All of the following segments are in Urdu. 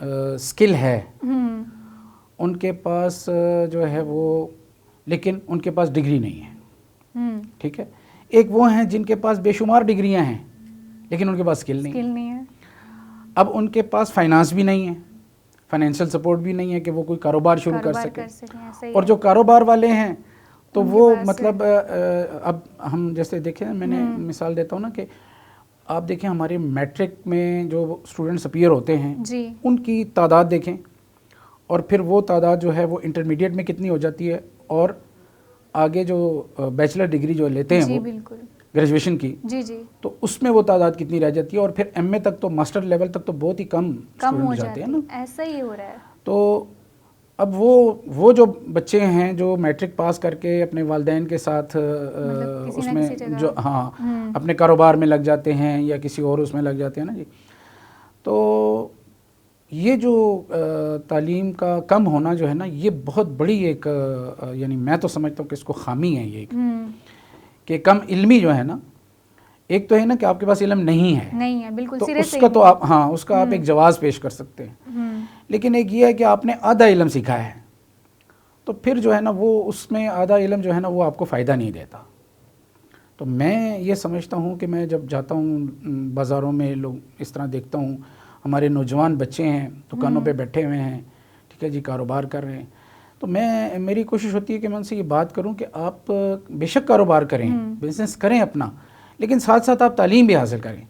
اسکل ہے ان کے پاس جو ہے وہ، لیکن ان کے پاس ڈگری نہیں ہے. ٹھیک ہے. ایک وہ ہیں جن کے پاس بے شمار ڈگریاں ہیں لیکن ان کے پاس اسکل نہیں ہے. اب ان کے پاس فائنانس بھی نہیں ہے، فائنینشیل سپورٹ بھی نہیں ہے کہ وہ کوئی کاروبار شروع کر سکے. اور جو کاروبار والے ہیں تو وہ مطلب اب ہم جیسے دیکھیں، میں نے مثال دیتا ہوں نا کہ آپ دیکھیں ہمارے میٹرک میں جو اسٹوڈنٹس اپیئر ہوتے ہیں ان کی تعداد دیکھیں، اور پھر وہ تعداد جو ہے وہ انٹرمیڈیٹ میں کتنی ہو جاتی ہے، اور آگے جو بیچلر ڈگری جو لیتے ہیں وہ گریجویشن کی، تو اس میں وہ تعداد کتنی رہ جاتی ہے، اور پھر ایم اے تک تو ماسٹر لیول تک تو بہت ہی کم ہو جاتے ہیں نا. ایسا ہی ہو رہا ہے. تو اب وہ جو بچے ہیں جو میٹرک پاس کر کے اپنے والدین کے ساتھ اس میں جو اپنے کاروبار میں لگ جاتے ہیں یا کسی اور اس میں لگ جاتے ہیں نا جی، تو یہ جو تعلیم کا کم ہونا جو ہے نا، یہ بہت بڑی ایک یعنی میں تو سمجھتا ہوں کہ اس کو خامی ہے یہ کہ کم علمی جو ہے نا، ایک تو ہے نا کہ آپ کے پاس علم نہیں ہے بالکل، تو اس کا تو آپ اس کا آپ ایک جواز پیش کر سکتے ہیں، لیکن ایک یہ ہے کہ آپ نے آدھا علم سیکھا ہے تو پھر جو ہے نا وہ اس میں آدھا علم جو ہے نا وہ آپ کو فائدہ نہیں دیتا. تو میں یہ سمجھتا ہوں کہ میں جب جاتا ہوں بازاروں میں، لوگ اس طرح دیکھتا ہوں، ہمارے نوجوان بچے ہیں دکانوں پہ بیٹھے ہوئے ہیں، ٹھیک ہے جی، کاروبار کر رہے ہیں، تو میری کوشش ہوتی ہے کہ میں ان سے یہ بات کروں کہ آپ بے شک کاروبار کریں، بزنس کریں اپنا، لیکن ساتھ ساتھ آپ تعلیم بھی حاصل کریں.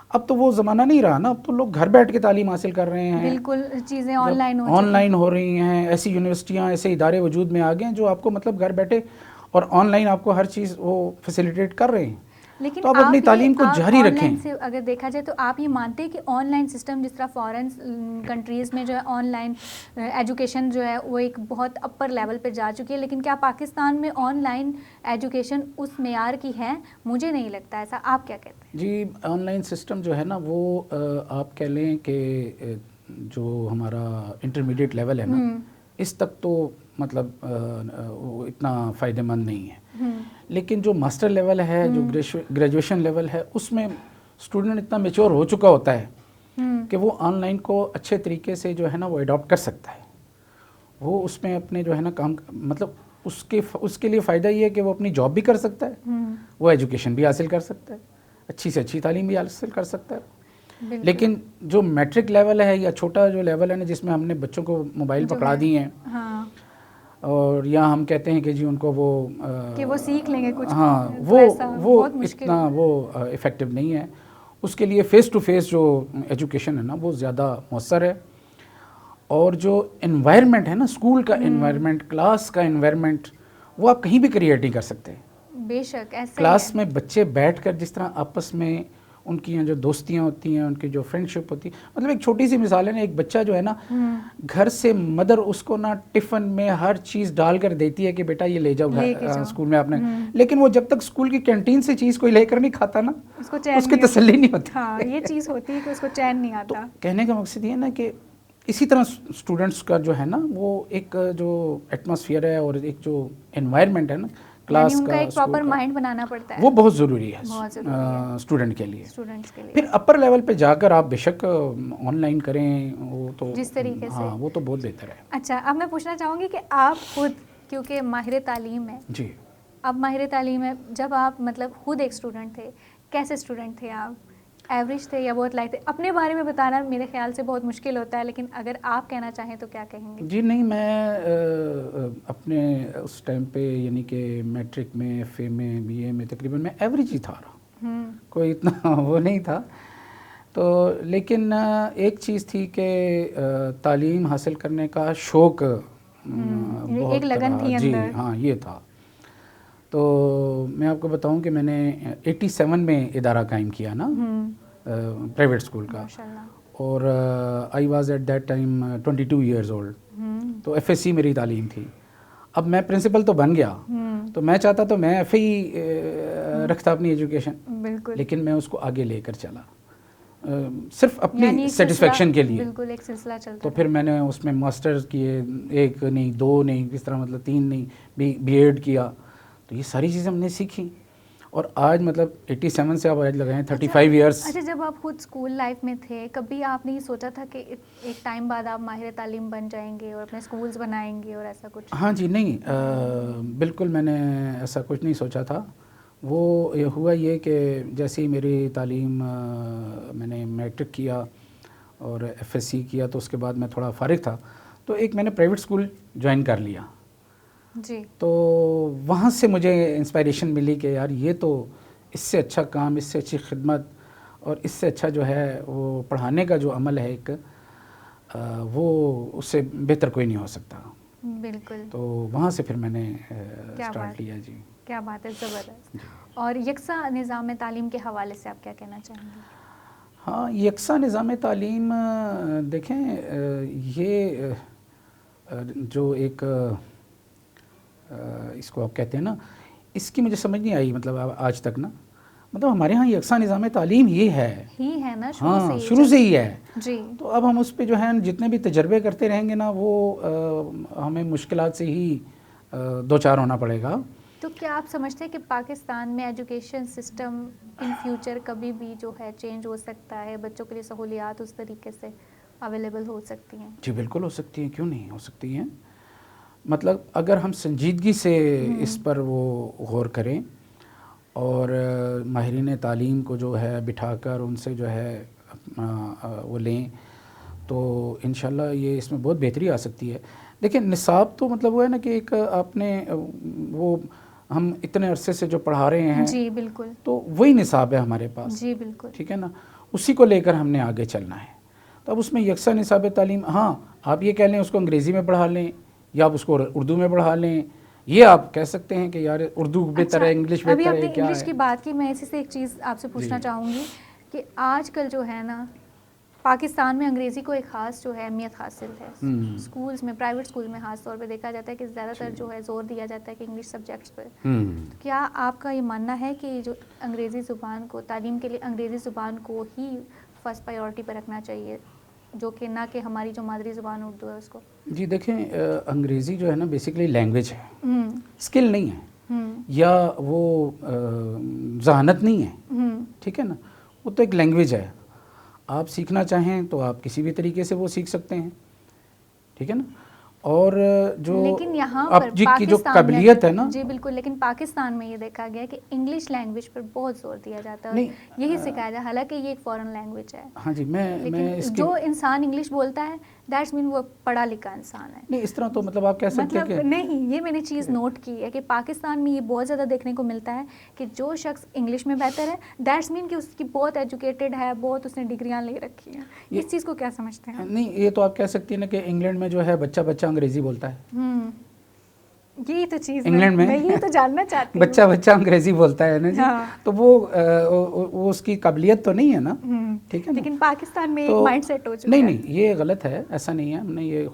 اب تو وہ زمانہ نہیں رہا نا، اب تو لوگ گھر بیٹھ کے تعلیم حاصل کر رہے ہیں، بالکل چیزیں آن لائن ہو رہی ہیں. ایسی یونیورسٹیاں، ایسے ادارے وجود میں آ گئے ہیں جو آپ کو مطلب گھر بیٹھے اور آن لائن آپ کو ہر چیز وہ فیسیلیٹیٹ کر رہے ہیں. لیکن تو آپ اپنی تعلیم کو جاری رکھیں. سے اگر دیکھا جائے تو آپ یہ مانتے ہیں کہ آن لائن سسٹم جس طرح فارن کنٹریز میں جو ہے آن لائن ایجوکیشن جو ہے وہ ایک بہت اپر لیول پہ جا چکی ہے، لیکن کیا پاکستان میں آن لائن ایجوکیشن اس معیار کی ہے؟ مجھے نہیں لگتا ایسا. آپ کیا کہتے ہیں؟ جی، آن لائن سسٹم جو ہے نا وہ آپ کہہ لیں کہ جو ہمارا انٹرمیڈیٹ لیول ہے نا، اس تک تو مطلب اتنا فائدہ مند نہیں ہے، لیکن جو ماسٹر لیول ہے، جو گریجویشن لیول ہے، اس میں اسٹوڈنٹ اتنا میچور ہو چکا ہوتا ہے کہ وہ آن لائن کو اچھے طریقے سے جو ہے نا وہ اڈاپٹ کر سکتا ہے. وہ اس میں اپنے جو ہے نا کام، مطلب اس کے لیے فائدہ یہ ہے کہ وہ اپنی جاب بھی کر سکتا ہے، وہ ایجوکیشن بھی حاصل کر سکتا ہے، اچھی سے اچھی تعلیم بھی حاصل کر سکتا ہے. لیکن جو میٹرک لیول ہے یا چھوٹا جو لیول ہے نا، جس میں ہم نے بچوں کو موبائل پکڑا دی ہیں، اور یا ہم کہتے ہیں کہ جی ان کو وہ سیکھ لیں گے کچھ، وہ اتنا وہ افیکٹو نہیں ہے. اس کے لیے فیس ٹو فیس جو ایجوکیشن ہے نا وہ زیادہ مؤثر ہے. اور جو انوائرمنٹ ہے نا، اسکول کا انوائرمنٹ، کلاس کا انوائرمنٹ، وہ آپ کہیں بھی کریٹ نہیں کر سکتے. بے شک ایسا کلاس میں بچے بیٹھ کر جس طرح آپس میں ان کی جو دوستیاں ہوتی ہیں، ان کی جو فرینڈ شپ ہوتی ہے، مطلب ایک چھوٹی سی مثال ہے نا، ایک بچہ جو ہے نا گھر سے مدر اس کو نا ٹفن میں ہر چیز ڈال کر دیتی ہے کہ بیٹا یہ لے جاؤ اسکول میں آپ نے، لیکن وہ جب تک اسکول کی کینٹین سے چیز کوئی لے کر نہیں کھاتا نا، اس کی تسلی نہیں ہوتی. ہاں، یہ چیز ہوتی ہے کہ اس کو چین نہیں آتا. تو کہنے کا مقصد یہ ہے نا کہ اسی طرح اسٹوڈنٹس کا جو ہے نا وہ ایک جو ایٹماسفیئر ہے اور ایک جو انوائرمنٹ ہے نا کلاس کا، ایک پراپر مائنڈ بنانا پڑتا ہے، وہ بہت ضروری ہے اسٹوڈنٹ کے لیے. پھر اپر لیول پہ جا کر آپ بے شک آن لائن کریں، وہ تو جس طریقے سے، ہاں وہ تو بہت بہتر ہے. اچھا، اب میں پوچھنا چاہوں گی کہ آپ خود کیونکہ ماہر تعلیم ہے، جی، اب ماہر تعلیم ہے، جب آپ مطلب خود ایک اسٹوڈنٹ تھے، کیسے اسٹوڈنٹ تھے آپ؟ ایوریج تھے یا بہت لائٹ تھے؟ اپنے بارے میں بتانا میرے خیال سے بہت مشکل ہوتا ہے، لیکن اگر آپ کہنا چاہیں تو کیا کہیں گے؟ جی نہیں، میں اپنے اس ٹائم پہ یعنی کہ میٹرک میں، ایف اے میں، بی اے میں تقریباً میں ایوریج ہی تھا، کوئی اتنا وہ نہیں تھا. تو لیکن ایک چیز تھی کہ تعلیم حاصل کرنے کا شوق بہت، ایک لگن تھی جی اندر. ہاں یہ تھا. تو میں آپ کو بتاؤں کہ میں نے 87 میں ادارہ قائم کیا نا پرائیویٹ اسکول کا، اور I was at that time 22 years old. تو ایف ایس سی میری تعلیم تھی. اب میں پرنسپل تو بن گیا، تو میں چاہتا تو میں ایف اے ہی رکھتا اپنی ایجوکیشن، لیکن میں اس کو آگے لے کر چلا صرف اپنی سیٹسفیکشن کے لیے. بالکل ایک سلسلہ چلتا. تو پھر میں نے اس میں ماسٹرز کیے، 1 نہیں 2 نہیں، اس طرح مطلب 3 نہیں، بی ایڈ کیا. تو یہ ساری چیزیں ہم نے سیکھی، اور آج مطلب 87 سے آپ آج لگائیں 35 ایئرس. اچھا، جب آپ خود اسکول لائف میں تھے کبھی آپ نے یہ سوچا تھا کہ ایک ٹائم بعد آپ ماہر تعلیم بن جائیں گے اور اپنے اسکولز بنائیں گے اور ایسا کچھ؟ ہاں جی، نہیں بالکل میں نے ایسا کچھ نہیں سوچا تھا. وہ ہوا یہ کہ جیسے ہی میری تعلیم میں نے میٹرک کیا اور ایف ایس سی کیا تو اس کے بعد میں تھوڑا فارغ تھا تو ایک میں نے پرائیویٹ اسکول جوائن کر لیا. جی. تو وہاں سے مجھے انسپائریشن ملی کہ یار یہ تو اس سے اچھا کام، اس سے اچھی خدمت اور اس سے اچھا جو ہے وہ پڑھانے کا جو عمل ہے ایک وہ اس سے بہتر کوئی نہیں ہو سکتا. بالکل. تو وہاں سے پھر میں نے اسٹارٹ لیا. جی کیا بات ہے، زبردست. اور یکساں نظام تعلیم کے حوالے سے آپ کیا کہنا چاہیں گے؟ ہاں، یکساں نظام تعلیم دیکھیں یہ جو ایک اس کو آپ کہتے ہیں نا، اس کی مجھے سمجھ نہیں آئی مطلب آج تک نا. مطلب ہمارے ہاں یکساں نظام تعلیم یہ ہے نا، شروع سے ہی ہے. جی. تو اب ہم اس پہ جو ہے جتنے بھی تجربے کرتے رہیں گے نا وہ ہمیں مشکلات سے ہی دو چار ہونا پڑے گا. تو کیا آپ سمجھتے ہیں کہ پاکستان میں ایجوکیشن سسٹم ان فیوچر کبھی بھی جو ہے چینج ہو سکتا ہے، بچوں کے لیے سہولیات اس طریقے سے اویلیبل ہو سکتی ہیں؟ جی بالکل ہو سکتی ہیں، کیوں نہیں ہو سکتی ہیں. مطلب اگر ہم سنجیدگی سے اس پر وہ غور کریں اور ماہرین تعلیم کو جو ہے بٹھا کر ان سے جو ہے اپنا وہ لیں تو انشاءاللہ یہ اس میں بہت بہتری آ سکتی ہے. دیکھیں نصاب تو مطلب وہ ہے نا کہ ایک آپ نے وہ ہم اتنے عرصے سے جو پڑھا رہے ہیں، جی بالکل، تو وہی نصاب ہے ہمارے پاس. جی بالکل، ٹھیک ہے نا، اسی کو لے کر ہم نے آگے چلنا ہے. تو اب اس میں یکساں نصاب تعلیم، ہاں آپ یہ کہہ لیں اس کو انگریزی میں پڑھا لیں یا آپ اس کو اردو میں پڑھا لیں، یہ آپ کہہ سکتے ہیں کہ یار اردو بہتر ہے، انگلش ابھی بہتر آپ ہے، نے کیا انگلش ہے. کی بات کی، میں اسی سے ایک چیز آپ سے پوچھنا چاہوں گی کہ آج کل جو ہے نا پاکستان میں انگریزی کو ایک خاص جو ہے اہمیت حاصل ہے. اسکولز میں، پرائیویٹ اسکول میں خاص طور پہ دیکھا جاتا ہے کہ زیادہ تر جو ہے زور دیا جاتا ہے کہ انگلش سبجیکٹس پہ. کیا آپ کا یہ ماننا ہے کہ جو انگریزی زبان کو تعلیم کے لیے انگریزی زبان کو ہی فرسٹ پرائیورٹی پہ رکھنا چاہیے، جو کہ نہ کہ ہماری جو مادری زبان اردو ہے اس کو؟ جی دیکھیں انگریزی جو ہے نا بیسیکلی لینگویج ہے، اسکل نہیں ہے یا وہ ذہانت نہیں ہے. ٹھیک ہے نا، وہ تو ایک لینگویج ہے. آپ سیکھنا چاہیں تو آپ کسی بھی طریقے سے وہ سیکھ سکتے ہیں. ٹھیک ہے نا، اور جو لیکن یہاں آپ پر کی جو پاکستان قابلیت ہے نا، جی بالکل، لیکن پاکستان میں یہ دیکھا گیا کہ انگلش لینگویج پر بہت زور دیا جاتا ہے، یہی سکھایا جاتا ہے، حالانکہ یہ ایک فارن لینگویج ہے. ہاں جی، میں اس کی جو انسان انگلش بولتا ہے دیٹس مین وہ پڑھا لکھا انسان ہے. نہیں، اس طرح تو مطلب آپ کہہ سکتے ہیں کہ نہیں، یہ میں نے چیز نوٹ کی ہے کہ پاکستان میں یہ بہت زیادہ دیکھنے کو ملتا ہے کہ جو شخص انگلش میں بہتر ہے دیٹس مین کہ اس کی بہت ایجوکیٹڈ ہے، بہت اس نے ڈگریاں لے رکھی ہیں. اس چیز کو کیا سمجھتے ہیں؟ نہیں، یہ تو آپ کہہ سکتی ہیں نا کہ انگلینڈ میں جو ہے بچہ انگریزی بولتا ہے. یہی تو چیز انگلینڈ میں یہ تو جاننا چاہتی ہوں. بچہ انگریزی بولتا ہے نا جی. تو وہ اس کی قابلیت تو نہیں ہے نا. ٹھیک ہے نا، لیکن پاکستان میں ایک مائنڈ سیٹ ہو چکا ہے. نہیں یہ غلط ہے، ایسا نہیں ہے. ہم نے یہ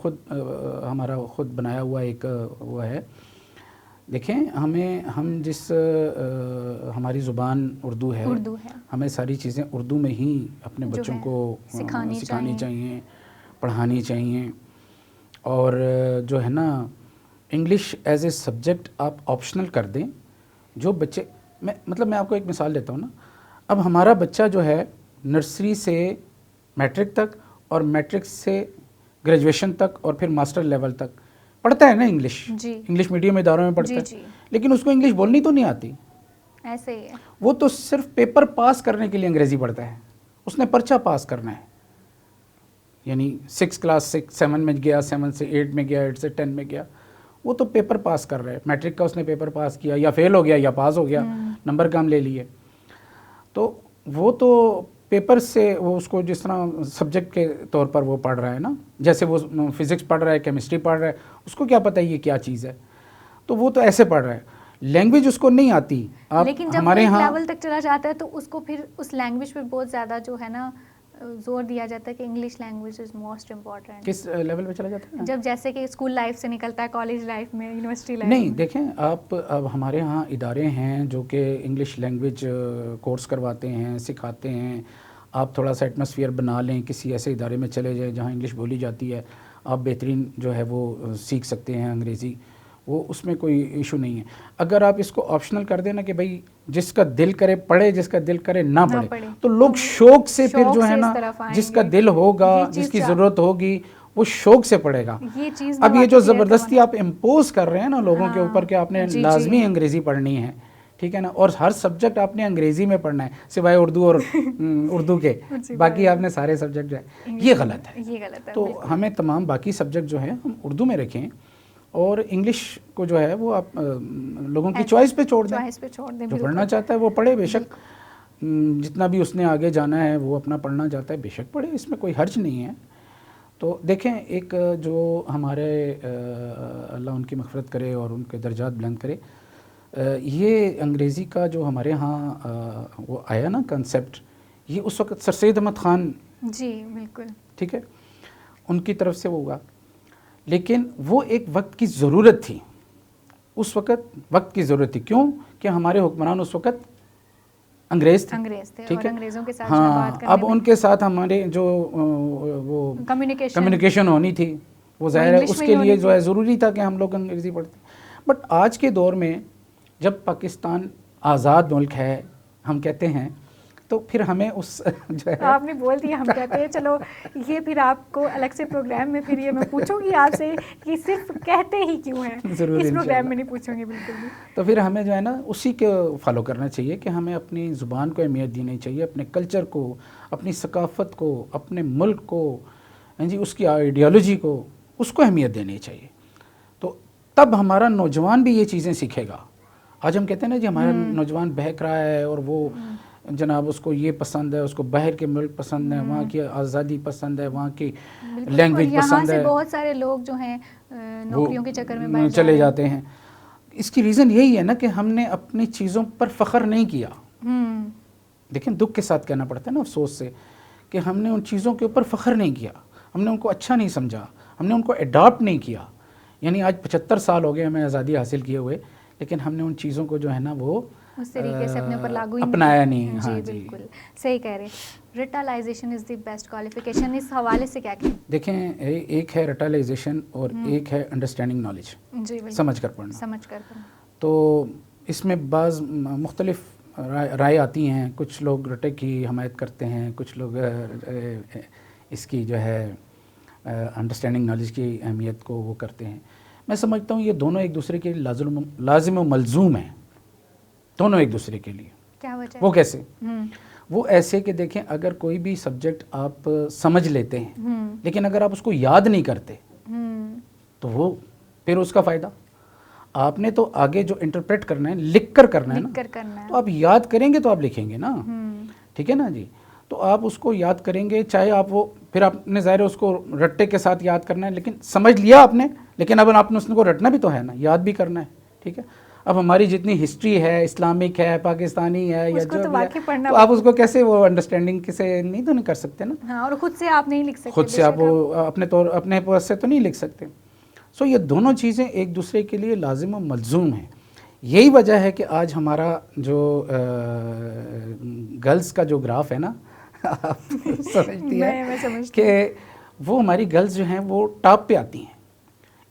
ہمارا خود بنایا ہوا ایک وہ ہے. دیکھیں ہم جس ہماری زبان اردو ہے، ہمیں ساری چیزیں اردو میں ہی اپنے بچوں کو سکھانی چاہیے، پڑھانی چاہیے. اور جو ہے نا انگلش ایز اے سبجیکٹ آپ آپشنل کر دیں. جو بچے میں آپ کو ایک مثال دیتا ہوں نا. اب ہمارا بچہ جو ہے نرسری سے میٹرک تک اور میٹرک سے گریجویشن تک اور پھر ماسٹر لیول تک پڑھتا ہے نا انگلش میڈیم اداروں میں پڑھتا ہے، لیکن اس کو انگلش بولنی تو نہیں آتی. ایسے ہی ہے، وہ تو صرف پیپر پاس کرنے کے لیے انگریزی پڑھتا ہے. اس نے پرچہ پاس کرنا ہے، یعنی 6 کلاس 7 میں گیا، 7 سے 8 میں گیا، 8 سے 10 میں گیا، وہ تو پیپر پاس کر رہے ہیں. میٹرک کا اس نے پیپر پاس کیا، یا فیل ہو گیا یا پاس ہو گیا، نمبر کم لے لیے. تو وہ تو پیپر سے وہ اس کو جس طرح سبجیکٹ کے طور پر وہ پڑھ رہا ہے نا، جیسے وہ فزکس پڑھ رہا ہے، کیمسٹری پڑھ رہا ہے، اس کو کیا پتہ ہے یہ کیا چیز ہے. تو وہ تو ایسے پڑھ رہا ہے. لینگویج اس کو نہیں آتی. لیکن جب وہ ایک لیول تک چلا جاتا ہے تو اس کو پھر اس لینگویج پہ بہت زیادہ جو ہے نا زور دیا جاتا ہے کہ English language is most important. کس لیول پہ چلا جاتا ہے؟ جب جیسے کہ اسکول لائف سے نکلتا ہے، کالج لائف میں، یونیورسٹی لائف میں. نہیں دیکھیں اب ہمارے ہاں ادارے ہیں جو کہ انگلش لینگویج کورس کرواتے ہیں، سکھاتے ہیں. آپ تھوڑا سا ایٹماسفیئر بنا لیں، کسی ایسے ادارے میں چلے جائیں جہاں انگلش بولی جاتی ہے، آپ بہترین جو ہے وہ سیکھ سکتے ہیں انگریزی. وہ اس میں کوئی ایشو نہیں ہے. اگر آپ اس کو آپشنل کر دیں نا کہ بھائی جس کا دل کرے پڑھے, جس کا دل کرے نہ پڑھے, تو لوگ شوق سے پھر جو ہے نا, جس کا دل ہوگا, جس کی ضرورت ہوگی, وہ شوق سے پڑھے گا. اب یہ جو زبردستی آپ امپوز کر رہے ہیں نا لوگوں کے اوپر کہ آپ نے لازمی انگریزی پڑھنی ہے, ٹھیک ہے نا, اور ہر سبجیکٹ آپ نے انگریزی میں پڑھنا ہے سوائے اردو اور اردو کے, باقی آپ نے سارے سبجیکٹ جو ہے, یہ غلط ہے. تو ہمیں تمام باقی سبجیکٹ جو ہیں ہم اردو میں رکھیں, اور انگلش کو جو ہے وہ آپ لوگوں کی چوائس پہ چھوڑ دیں. جو پڑھنا چاہتا ہے وہ پڑھے بے شک, جتنا بھی اس نے آگے جانا ہے وہ اپنا پڑھنا چاہتا ہے بے شک پڑھے, اس میں کوئی حرج نہیں ہے. تو دیکھیں ایک جو ہمارے اللہ ان کی مغفرت کرے اور ان کے درجات بلند کرے, یہ انگریزی کا جو ہمارے ہاں وہ آیا نا کنسیپٹ, یہ اس وقت سر سید احمد خان, جی بالکل ٹھیک ہے, ان کی طرف سے وہ ہوا, لیکن وہ ایک وقت کی ضرورت تھی. اس وقت کی ضرورت تھی. کیوں کہ ہمارے حکمران اس وقت انگریز تھے, ٹھیک ہے, ہاں, اب ان کے ساتھ ہمارے جو وہ کمیونیکیشن ہونی تھی وہ ظاہر ہے اس کے لیے جو ہے ضروری تھا کہ ہم لوگ انگریزی پڑھتے. بٹ آج کے دور میں جب پاکستان آزاد ملک ہے ہم کہتے ہیں, تو پھر ہمیں اس جو ہے آپ نے بول دیا ہم کہتے ہیں, چلو یہ پھر آپ کو الگ سے پروگرام میں پھر یہ میں پوچھوں گی آپ سے کہ صرف کہتے ہی کیوں ہیں, اس پروگرام میں نہیں پوچھوں گی بالکل بھی. تو پھر ہمیں جو ہے نا اسی کے فالو کرنا چاہیے کہ ہمیں اپنی زبان کو اہمیت دینی چاہیے, اپنے کلچر کو, اپنی ثقافت کو, اپنے ملک کو, جی اس کی آئیڈیالوجی کو, اس کو اہمیت دینی چاہیے. تو تب ہمارا نوجوان بھی یہ چیزیں سیکھے گا. آج ہم کہتے ہیں نا جی ہمارا نوجوان بہک رہا ہے اور وہ جناب اس کو یہ پسند ہے, اس کو باہر کے ملک پسند ہے, وہاں کی آزادی پسند ہے, وہاں کی لینگویج پسند ہے, بہت سارے لوگ جو ہیں نوکریوں کے چکر میں چلے جاتے ہیں. اس کی ریزن یہی ہے نا کہ ہم نے اپنی چیزوں پر فخر نہیں کیا. دیکھیں دکھ کے ساتھ کہنا پڑتا ہے نا, افسوس سے, کہ ہم نے ان چیزوں کے اوپر فخر نہیں کیا, ہم نے ان کو اچھا نہیں سمجھا, ہم نے ان کو اڈاپٹ نہیں کیا. یعنی آج 75 سال ہو گئے ہمیں آزادی حاصل کیے ہوئے, لیکن ہم نے ان چیزوں کو جو ہے نا وہ اس طریقے سے اپنے اوپر لاگو ہی اپنایا نہیں. ہاں جی بالکل صحیح کہہ رہے ہیں. ریٹالائزیشن از دی بیسٹ کوالیفیکیشن, اس حوالے سے کیا کہیں؟ دیکھیں ایک ہے ریٹالائزیشن اور ایک ہے انڈرسٹینڈنگ نالج, جی سمجھ کر پڑھنا. تو اس میں بعض مختلف رائے آتی ہیں, کچھ لوگ رٹے کی حمایت کرتے ہیں, کچھ لوگ اس کی جو ہے انڈرسٹینڈنگ نالج کی اہمیت کو وہ کرتے ہیں. میں سمجھتا ہوں یہ دونوں ایک دوسرے کے لازم و ملزوم ہیں, دونوں ایک دوسرے کے لیے. کیا وجہ؟ وہ کیسے؟ وہ ایسے کہ دیکھیں اگر کوئی بھی سبجیکٹ آپ سمجھ لیتے ہیں لیکن اگر آپ اس کو یاد نہیں کرتے تو وہ پھر اس کا فائدہ, آپ نے تو آگے جو انٹرپریٹ کرنا ہے لکھ کر کرنا ہے نا, تو آپ یاد کریں گے تو آپ لکھیں گے نا, ٹھیک ہے نا جی. تو آپ اس کو یاد کریں گے, چاہے آپ وہ پھر آپ نے ظاہر اس کو رٹے کے ساتھ یاد کرنا ہے, لیکن سمجھ لیا آپ نے, لیکن اب آپ نے اس کو رٹنا بھی تو ہے نا, یاد بھی کرنا ہے, ٹھیک ہے. اب ہماری جتنی ہسٹری ہے, اسلامک ہے, پاکستانی ہے, یا جو بھی ہے, تو آپ اس کو کیسے وہ انڈرسٹینڈنگ سے نہیں تو نہیں کر سکتے نا, اور خود سے آپ نہیں لکھ سکتے, خود سے آپ اپنے پاس سے تو نہیں لکھ سکتے. سو یہ دونوں چیزیں ایک دوسرے کے لیے لازم و ملزوم ہیں. یہی وجہ ہے کہ آج ہمارا جو گرلز کا جو گراف ہے نا, آپ سمجھتی ہیں کہ وہ ہماری گرلز جو ہیں وہ ٹاپ پہ آتی ہیں,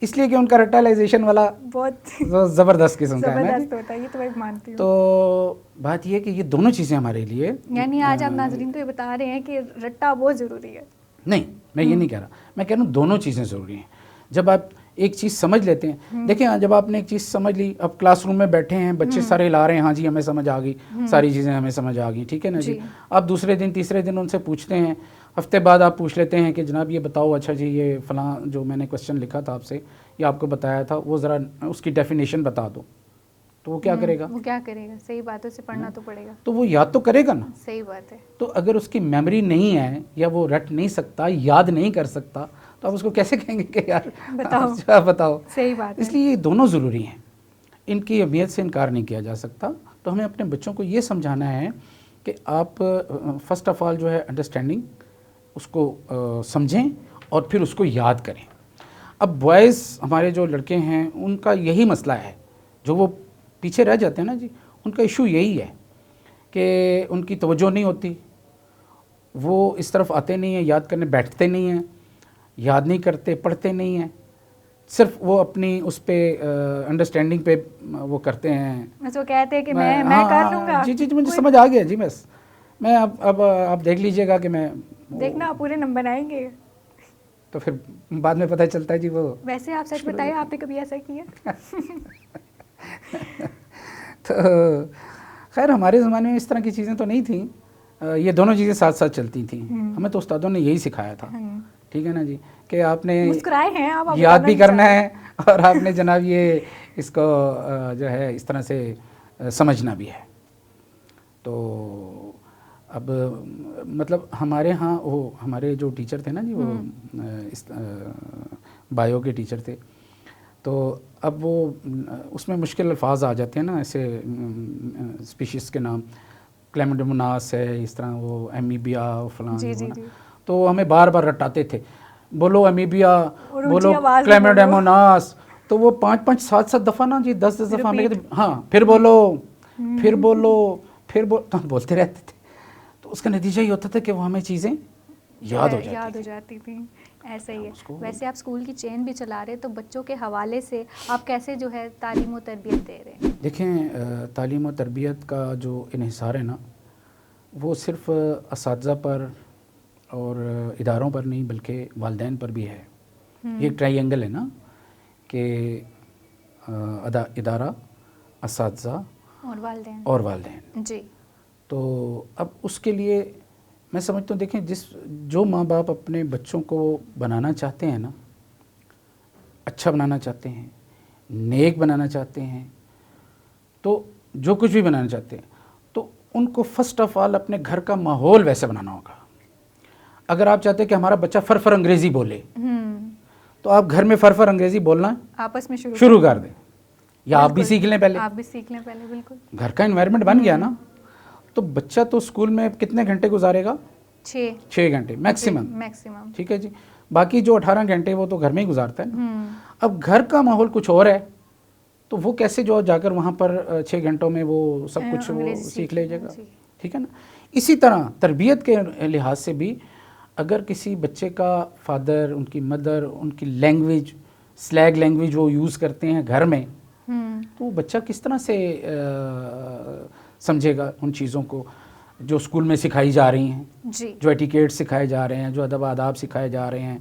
اس لیے کہ ان کا ریٹالائزیشن والا بہت زبردست قسم کا ہے نا. یہ تو میں مانتی ہوں. تو بات یہ ہے کہ یہ دونوں چیزیں ہمارے لیے, یعنی آج آپ ناظرین کو یہ بتا رہے ہیں کہ رٹا بہت ضروری ہے. نہیں, میں یہ نہیں کہہ رہا, میں کہہ رہا ہوں دونوں چیزیں ضروری ہیں. جب آپ ایک چیز سمجھ لیتے ہیں, دیکھیں جب آپ نے ایک چیز سمجھ لی, اب کلاس روم میں بیٹھے ہیں, بچے سارے ہلا رہے ہیں, ہاں جی ہمیں سمجھ آ گئی, ساری چیزیں ہمیں سمجھ آ گئی, ٹھیک ہے نا جی. آپ دوسرے دن تیسرے دن ان سے پوچھتے ہیں, ہفتے بعد آپ پوچھ لیتے ہیں کہ جناب یہ بتاؤ, اچھا جی یہ فلاں جو میں نے کوسچن لکھا تھا آپ سے یا آپ کو بتایا تھا وہ ذرا اس کی ڈیفینیشن بتا دو, تو وہ کیا کرے گا؟ وہ کیا کرے گا؟ صحیح بات ہے, اسے پڑھنا تو پڑے گا. تو وہ یاد تو کرے گا نا. صحیح بات ہے. تو اگر اس کی میموری نہیں ہے یا وہ رٹ نہیں سکتا, یاد نہیں کر سکتا, تو آپ اس کو کیسے کہیں گے کہ یار بتاؤ. صحیح بات ہے. اس لیے یہ دونوں ضروری ہیں, ان کی اہمیت سے انکار نہیں کیا جا سکتا. تو ہمیں اپنے بچوں کو یہ سمجھانا ہے کہ آپ فرسٹ آف آل جو ہے انڈرسٹینڈنگ اس کو سمجھیں اور پھر اس کو یاد کریں. اب بوائز ہمارے جو لڑکے ہیں ان کا یہی مسئلہ ہے, جو وہ پیچھے رہ جاتے ہیں نا جی, ان کا ایشو یہی ہے کہ ان کی توجہ نہیں ہوتی, وہ اس طرف آتے نہیں ہیں, یاد کرنے بیٹھتے نہیں ہیں, یاد نہیں کرتے, پڑھتے نہیں ہیں, صرف وہ اپنی اس پہ انڈرسٹینڈنگ پہ وہ کرتے ہیں. بس وہ کہتے ہیں کہ میں کر لوں گا. جی مجھے سمجھ آ گیا جی. بس میں اب آپ دیکھ لیجئے گا کہ میں دیکھنا پورے نمبر آئیں گے تو پھر بعد میں پتہ چلتا ہے جی وہ. ویسے آپ سچ بتائیں آپ نے کبھی ایسا کیا؟ تو خیر ہمارے زمانے میں اس طرح کی چیزیں تو نہیں تھیں. یہ دونوں چیزیں ساتھ ساتھ چلتی تھیں. ہمیں تو استادوں نے یہی سکھایا تھا, ٹھیک ہے نا جی, کہ آپ نے یاد بھی کرنا ہے اور آپ نے جناب یہ اس کو جو ہے اس طرح سے سمجھنا بھی ہے. تو اب مطلب ہمارے ہاں وہ ہمارے جو ٹیچر تھے نا جی, وہ بایو کے ٹیچر تھے, تو اب وہ اس میں مشکل الفاظ آ جاتے ہیں نا, ایسے اسپیشیز کے نام, کلیمڈوموناس ہے, اس طرح وہ امیبیا فلاں, تو ہمیں بار بار رٹاتے تھے, بولو امیبیا, بولو کلیمڈوموناس, تو وہ 5 7 دفعہ نا جی 10 دفعہ ہم کہتے ہاں پھر بولو پھر بولو پھر تو ہم بولتے رہتے تھے. تو اس کا نتیجہ یہ ہوتا تھا کہ وہ ہمیں چیزیں یاد ہو جاتی تھیں. ایسا ہی ہے. ویسے آپ اسکول کی چین بھی چلا رہے, تو بچوں کے حوالے سے آپ کیسے جو ہے تعلیم و تربیت دے رہے ہیں؟ دیکھیں تعلیم و تربیت کا جو انحصار ہے نا, وہ صرف اساتذہ پر اور اداروں پر نہیں بلکہ والدین پر بھی ہے. یہ ایک ٹرائی اینگل ہے نا, کہ ادارہ, اساتذہ اور والدین. جی. تو اب اس کے لیے میں سمجھتا ہوں, دیکھیں جو ماں باپ اپنے بچوں کو بنانا چاہتے ہیں نا, اچھا بنانا چاہتے ہیں, نیک بنانا چاہتے ہیں, تو جو کچھ بھی بنانا چاہتے ہیں, تو ان کو فرسٹ آف آل اپنے گھر کا ماحول ویسے بنانا ہوگا. اگر آپ چاہتے ہیں کہ ہمارا بچہ فر انگریزی بولے, تو آپ گھر میں فر انگریزی بولنا آپس میں شروع کر دیں, یا آپ بھی سیکھ لیں پہلے. بالکل. گھر کا انوائرمنٹ بن گیا نا, تو بچہ تو اسکول میں کتنے گھنٹے گزارے گا؟ 6 گھنٹے میکسیمم. ٹھیک ہے جی. باقی جو 18 گھنٹے وہ تو گھر میں ہی گزارتا ہے نا. اب گھر کا ماحول کچھ اور ہے, تو وہ کیسے جو جا کر وہاں پر 6 گھنٹوں میں وہ سب کچھ وہ سیکھ لے جائے گا. ٹھیک ہے نا. اسی طرح تربیت کے لحاظ سے بھی اگر کسی بچے کا فادر, ان کی مدر, ان کی لینگویج, سلیگ لینگویج وہ یوز کرتے ہیں گھر میں, تو وہ بچہ کس طرح سے سمجھے گا ان چیزوں کو جو اسکول میں سکھائی جا رہی ہیں, جو ایٹیکیٹ سکھائے جا رہے ہیں, جو ادب آداب سکھائے جا رہے ہیں.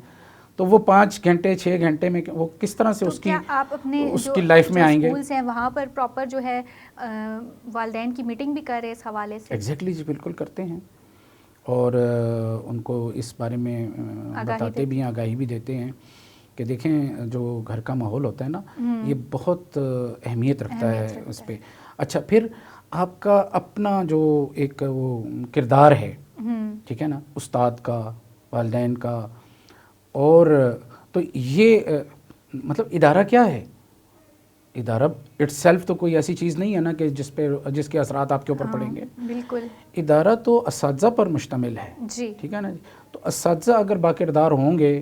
تو وہ 5 گھنٹے 6 گھنٹے میں وہ کس طرح سے اس کی لائف میں آئیں گے؟ اسکولز ہیں وہاں پر پراپر جو ہے والدین کی میٹنگ بھی کر رہے اس حوالے سے. ایگزیکٹلی جی, بالکل کرتے ہیں, اور ان کو اس بارے میں بتاتے بھی ہیں, آگاہی بھی دیتے ہیں کہ دیکھیں جو گھر کا ماحول ہوتا ہے نا, یہ بہت اہمیت رکھتا ہے اس پہ. اچھا, پھر آپ کا اپنا جو ایک وہ کردار ہے, ٹھیک ہے نا, استاد کا, والدین کا, اور تو یہ مطلب ادارہ کیا ہے؟ ادارہ اٹ سیلف تو کوئی ایسی چیز نہیں ہے نا کہ جس کے اثرات آپ کے اوپر پڑیں گے. بالکل. ادارہ تو اساتذہ پر مشتمل ہے. جی. ٹھیک ہے نا جی. تو اساتذہ اگر باکردار ہوں گے,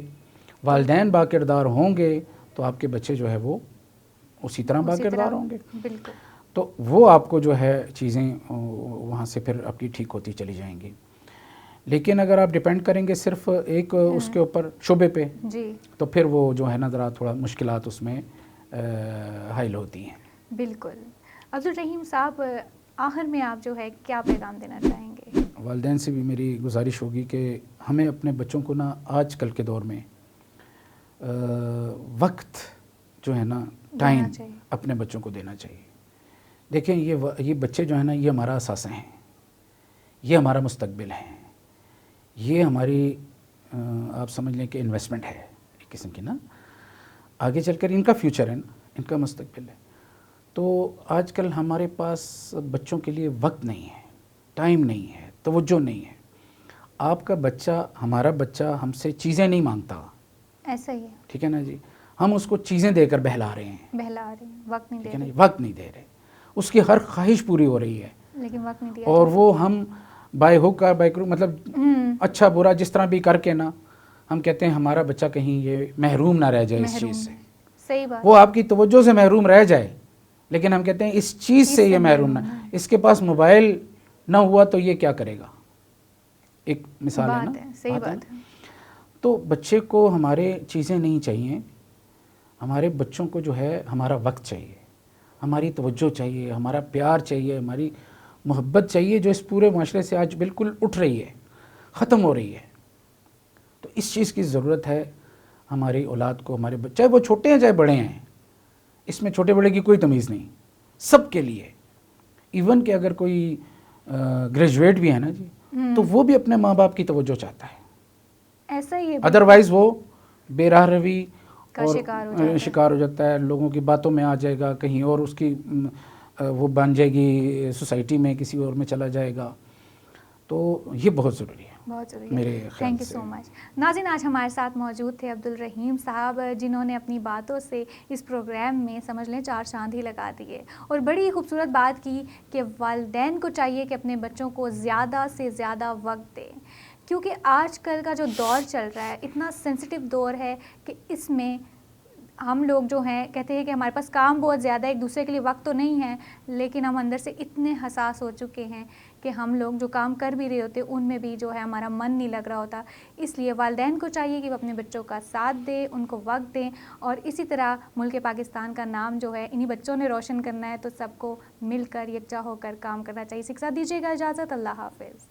والدین باکردار ہوں گے, تو آپ کے بچے جو ہے وہ اسی طرح باکردار ہوں گے. بالکل. تو وہ آپ کو جو ہے چیزیں وہاں سے پھر آپ کی ٹھیک ہوتی چلی جائیں گی. لیکن اگر آپ ڈیپینڈ کریں گے صرف ایک اس کے اوپر شعبے پہ, تو پھر وہ جو ہے نا ذرا تھوڑا مشکلات اس میں حائل ہوتی ہیں. بالکل. عبدالرحیم صاحب, آخر میں آپ جو ہے کیا پیغام دینا چاہیں گے؟ والدین سے بھی میری گزارش ہوگی کہ ہمیں اپنے بچوں کو نا آج کل کے دور میں وقت جو ہے نا, ٹائم اپنے بچوں کو دینا چاہیے. دیکھیں یہ بچے جو ہیں نا, یہ ہمارا اثاثہ ہیں, یہ ہمارا مستقبل ہے, یہ ہماری آپ سمجھ لیں کہ انویسٹمنٹ ہے ایک قسم کی نا, آگے چل کر ان کا فیوچر ہے نا, ان کا مستقبل ہے. تو آج کل ہمارے پاس بچوں کے لیے وقت نہیں ہے, ٹائم نہیں ہے, توجہ نہیں ہے. آپ کا بچہ, ہمارا بچہ ہم سے چیزیں نہیں مانگتا, ایسا ہی ہے. ٹھیک ہے نا جی. ہم اس کو چیزیں دے کر بہلا رہے ہیں, وقت نہیں دے رہے. وقت نہیں دے رہے. اس کی ہر خواہش پوری ہو رہی ہے, لیکن وقت نہیں دیا. اور وہ ہم بائی ہک اور بائی کروک, مطلب اچھا برا جس طرح بھی کر کے نا, ہم کہتے ہیں ہمارا بچہ کہیں یہ محروم نہ رہ جائے اس چیز سے. صحیح بات. وہ آپ کی توجہ سے محروم رہ جائے, لیکن ہم کہتے ہیں اس چیز سے یہ محروم نہ. اس کے پاس موبائل نہ ہوا تو یہ کیا کرے گا, ایک مثال ہے نا. صحیح بات ہے. تو بچے کو ہمارے چیزیں نہیں چاہیے, ہمارے بچوں کو جو ہے ہمارا وقت چاہیے، ہماری توجہ چاہیے، ہمارا پیار چاہیے، ہماری محبت چاہیے، جو اس پورے معاشرے سے آج بالکل اٹھ رہی ہے، ختم ہو رہی ہے۔ تو اس چیز کی ضرورت ہے ہماری اولاد کو، ہمارے چاہے وہ چھوٹے ہیں چاہے بڑے ہیں، اس میں چھوٹے بڑے کی کوئی تمیز نہیں، سب کے لیے۔ ایون کہ اگر کوئی گریجویٹ بھی ہے نا جی، تو وہ بھی اپنے ماں باپ کی توجہ چاہتا ہے، ایسا ہی ہے، ادروائز وہ بے راہ روی کا اور شکار ہو جاتا ہے، لوگوں کی باتوں میں آ جائے گا، کہیں اور اس کی وہ بن جائے گی سوسائٹی میں، کسی اور میں چلا جائے گا۔ تو یہ بہت ضروری ہے، بہت ضروری میرے ہے۔ خیال تھینک یو سے۔ سو مچ۔ ناظرین، آج ہمارے ساتھ موجود تھے عبدالرحیم صاحب، جنہوں نے اپنی باتوں سے اس پروگرام میں سمجھ لیں 4 چاند ہی لگا دیے، اور بڑی خوبصورت بات کی کہ والدین کو چاہیے کہ اپنے بچوں کو زیادہ سے زیادہ وقت دیں، کیونکہ آج کل کا جو دور چل رہا ہے اتنا سینسٹیو دور ہے کہ اس میں ہم لوگ جو ہیں کہتے ہیں کہ ہمارے پاس کام بہت زیادہ ہے، ایک دوسرے کے لیے وقت تو نہیں ہے، لیکن ہم اندر سے اتنے حساس ہو چکے ہیں کہ ہم لوگ جو کام کر بھی رہے ہوتے ان میں بھی جو ہے ہمارا من نہیں لگ رہا ہوتا۔ اس لیے والدین کو چاہیے کہ وہ اپنے بچوں کا ساتھ دیں، ان کو وقت دیں، اور اسی طرح ملک پاکستان کا نام جو ہے انہی بچوں نے روشن کرنا ہے، تو سب کو مل کر یکجا ہو کر کام کرنا چاہیے۔ اسی کے ساتھ دیجیے گا اجازت، اللہ حافظ۔